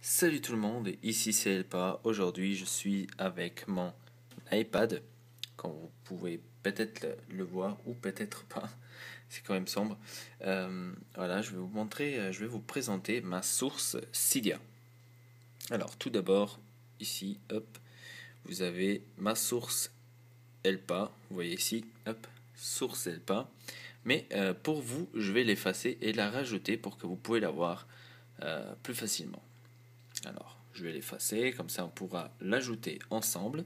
Salut tout le monde, ici c'est Elpa. Aujourd'hui je suis avec mon iPad, comme vous pouvez peut-être le voir ou peut-être pas, c'est quand même sombre. Voilà, je vais vous montrer, je vais vous présenter ma source Cydia. Alors tout d'abord, ici, hop, vous avez ma source Elpa, vous voyez ici, hop, source Elpa. Mais pour vous, je vais l'effacer et la rajouter pour que vous pouvez la voir plus facilement. Alors, je vais l'effacer, comme ça on pourra l'ajouter ensemble.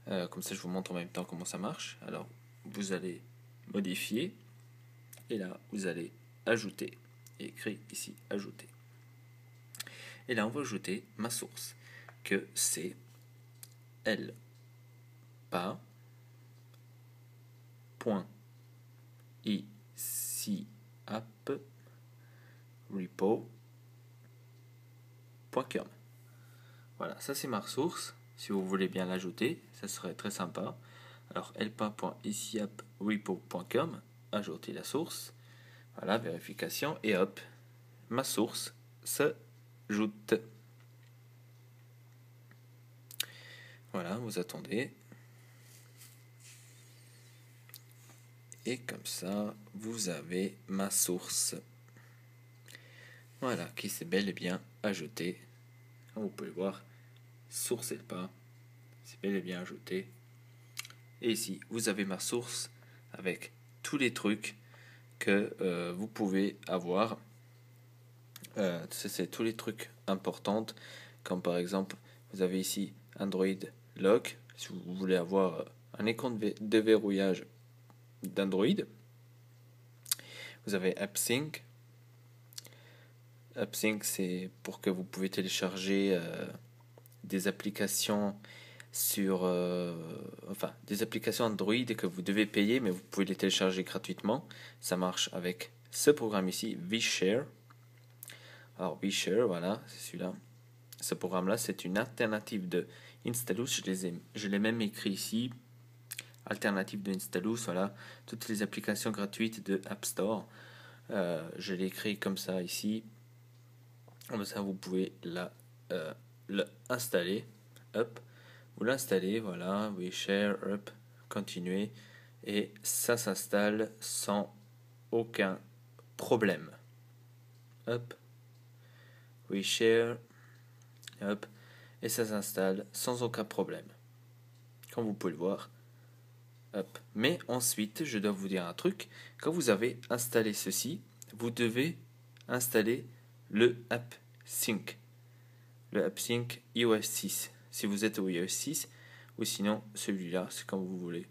Comme ça je vous montre en même temps comment ça marche. Alors, vous allez modifier, et là vous allez ajouter, et écrit ici ajouter. Et là on va ajouter ma source, que c'est elpa.iciap.repo.com. Voilà, ça c'est ma source. Si vous voulez bien l'ajouter, ça serait très sympa. Alors, elpa.iciap.repo.com, ajouter la source. Voilà, vérification, et hop, ma source s'ajoute. Voilà, vous attendez. Et comme ça, vous avez ma source. Voilà, qui s'est bel et bien ajoutée. Vous pouvez le voir, source Elpa, c'est bel et bien ajouté. Et ici, vous avez ma source avec tous les trucs que vous pouvez avoir. C'est tous les trucs importants, comme par exemple, vous avez ici Android Lock, si vous voulez avoir un écran de déverrouillage d'Android. Vous avez AppSync. AppSync, c'est pour que vous pouvez télécharger des applications des applications Android que vous devez payer, mais vous pouvez les télécharger gratuitement. Ça marche avec ce programme ici, VShare. Alors VShare, voilà, c'est celui-là. Ce programme-là, c'est une alternative de Installous. Je l'ai même écrit ici. Alternative de Installous, voilà. Toutes les applications gratuites de App Store. Je l'ai écrit comme ça ici. Comme ça, vous pouvez l'installer. Hop. Vous l'installez, voilà. Oui, share, hop. Continuez. Et ça s'installe sans aucun problème. Hop. Oui, share. Hop. Et ça s'installe sans aucun problème. Comme vous pouvez le voir. Hop. Mais ensuite, je dois vous dire un truc. Quand vous avez installé ceci, vous devez installer le AppSync. Le AppSync iOS 6. Si vous êtes au iOS 6, ou sinon celui-là, c'est comme vous voulez.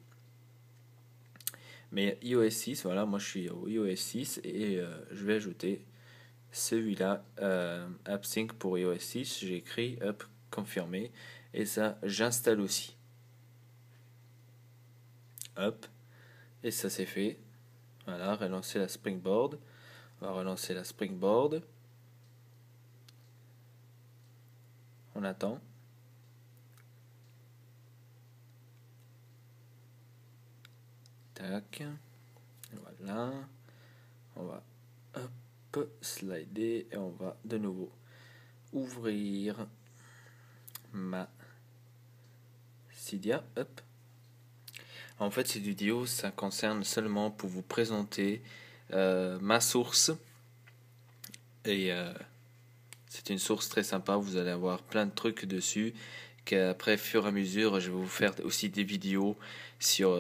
Mais iOS 6, voilà, moi je suis au iOS 6 et je vais ajouter celui-là, AppSync pour iOS 6. J'ai écrit up confirmé et ça j'installe aussi. Hop, et ça c'est fait. Voilà, relancer la Springboard. On va relancer la Springboard. On attend. Tac. Voilà. On va hop, slider et on va de nouveau ouvrir ma Cydia. Hop. En fait, cette vidéo, ça concerne seulement pour vous présenter ma source. Et c'est une source très sympa. Vous allez avoir plein de trucs dessus. Qu'après, fur et à mesure, je vais vous faire aussi des vidéos sur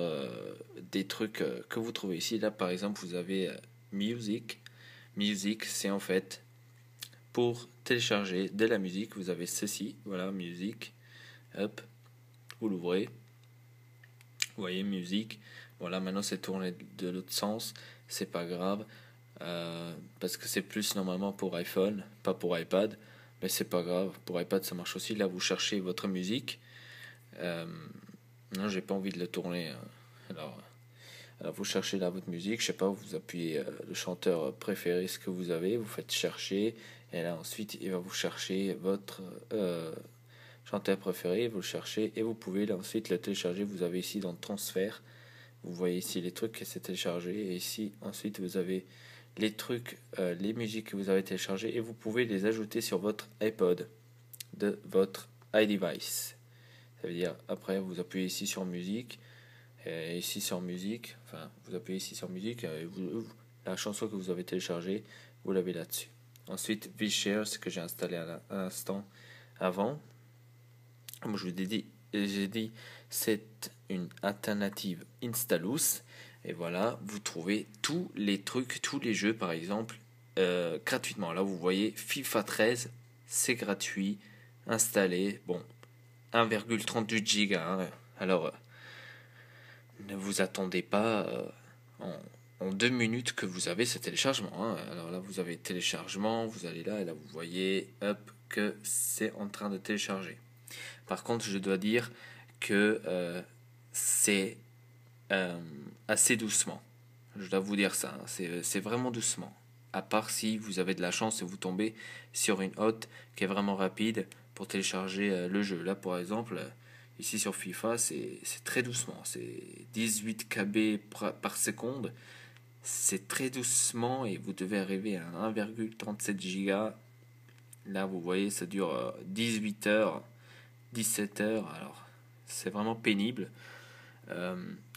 des trucs que vous trouvez ici. Là, par exemple, vous avez Music. Music, c'est en fait pour télécharger de la musique. Vous avez ceci. Voilà, Music. Hop. Vous l'ouvrez. Vous voyez, musique. Voilà, maintenant c'est tourné de l'autre sens. C'est pas grave. Parce que c'est plus normalement pour iPhone, pas pour iPad. Mais c'est pas grave. Pour iPad, ça marche aussi. Là, vous cherchez votre musique. Non, j'ai pas envie de le tourner. Alors, vous cherchez là votre musique. Je sais pas, vous appuyez le chanteur préféré, ce que vous avez. Vous faites chercher. Et là, ensuite, il va vous chercher votre chanteur préféré, vous le cherchez et vous pouvez là ensuite le télécharger. Vous avez ici dans le transfert, vous voyez ici les trucs qui s'est téléchargé et ici ensuite vous avez les trucs, les musiques que vous avez téléchargées et vous pouvez les ajouter sur votre iPod de votre iDevice. Ça veut dire, après, vous appuyez ici sur musique, et ici sur musique, enfin, vous appuyez ici sur musique, et la chanson que vous avez téléchargée, vous l'avez là-dessus. Ensuite, VShare, ce que j'ai installé à l'instant avant. Comme je vous ai dit, c'est une alternative Installous. Et voilà, vous trouvez tous les trucs, tous les jeux, par exemple, gratuitement. Là, vous voyez FIFA 13, c'est gratuit, installé. Bon, 1,38 Go. Hein. Alors, ne vous attendez pas en 2 minutes que vous avez ce téléchargement. Hein. Alors là, vous avez téléchargement, vous allez là, et là, vous voyez, hop, que c'est en train de télécharger. Par contre, je dois dire que c'est assez doucement. Je dois vous dire ça. Hein. C'est vraiment doucement. À part si vous avez de la chance et vous tombez sur une hôte qui est vraiment rapide pour télécharger le jeu. Là, par exemple, ici sur FIFA, c'est très doucement. C'est 18 KB par seconde. C'est très doucement et vous devez arriver à 1,37 Go. Là, vous voyez, ça dure 18 heures. 17 heures, alors c'est vraiment pénible.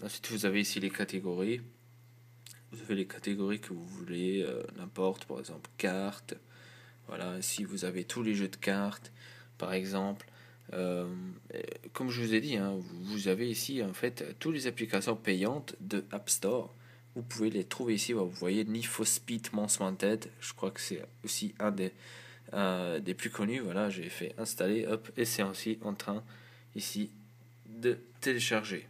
Ensuite, vous avez ici les catégories. Vous avez les catégories que vous voulez, n'importe, par exemple, cartes. Voilà, ici vous avez tous les jeux de cartes, par exemple. Comme je vous ai dit, hein, vous avez ici en fait toutes les applications payantes de App Store. Vous pouvez les trouver ici. Vous voyez Need for Speed Most Wanted. Je crois que c'est aussi un des plus connus. Voilà, j'ai fait installer, hop, et c'est aussi en train ici de télécharger.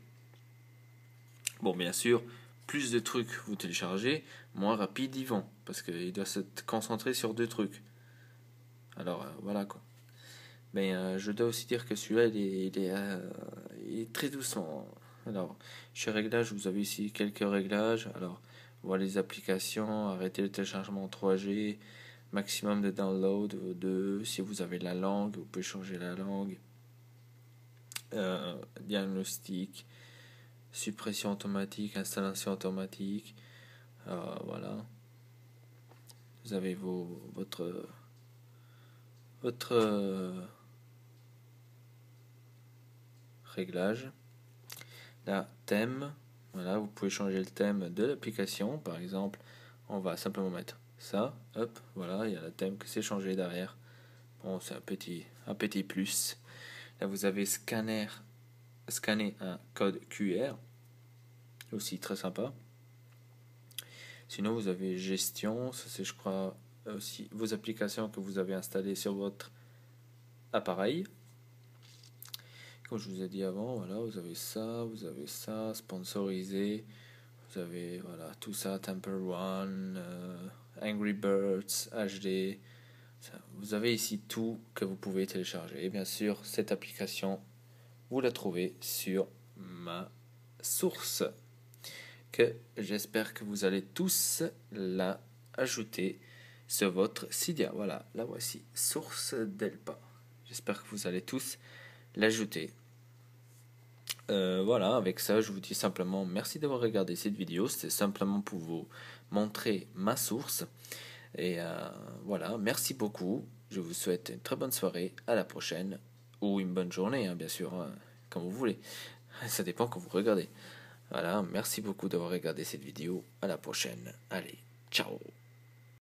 Bon, bien sûr, plus de trucs vous téléchargez, moins rapide ils vont, parce qu'il doit se concentrer sur 2 trucs. Alors voilà quoi. Mais je dois aussi dire que celui-là il est très doucement. Alors, chez réglages, vous avez ici quelques réglages. Alors, voilà les applications, arrêter le téléchargement en 3G, maximum de download 2. Si vous avez la langue, vous pouvez changer la langue. Diagnostic, suppression automatique, installation automatique. Voilà. Vous avez votre réglage. Là, thème. Voilà, vous pouvez changer le thème de l'application. Par exemple, on va simplement mettre ça. Hop, voilà, il y a le thème qui s'est changé derrière. Bon, c'est un petit plus. Là, vous avez scanner un code QR. Aussi très sympa. Sinon, vous avez gestion. Ça, c'est, je crois, aussi vos applications que vous avez installées sur votre appareil. Comme je vous ai dit avant, voilà, vous avez ça, sponsorisé, vous avez voilà, tout ça, Temple Run, Angry Birds, HD, ça, vous avez ici tout que vous pouvez télécharger. Et bien sûr, cette application, vous la trouvez sur ma source, que j'espère que vous allez tous la ajouter sur votre Cydia. Voilà, la voici, source Delpa. J'espère que vous allez tous l'ajouter. Voilà, avec ça, je vous dis simplement merci d'avoir regardé cette vidéo. C'était simplement pour vous montrer ma source. Et voilà, merci beaucoup. Je vous souhaite une très bonne soirée. À la prochaine. Ou une bonne journée, hein, bien sûr, hein, comme vous voulez. Ça dépend quand vous regardez. Voilà, merci beaucoup d'avoir regardé cette vidéo. À la prochaine. Allez, ciao.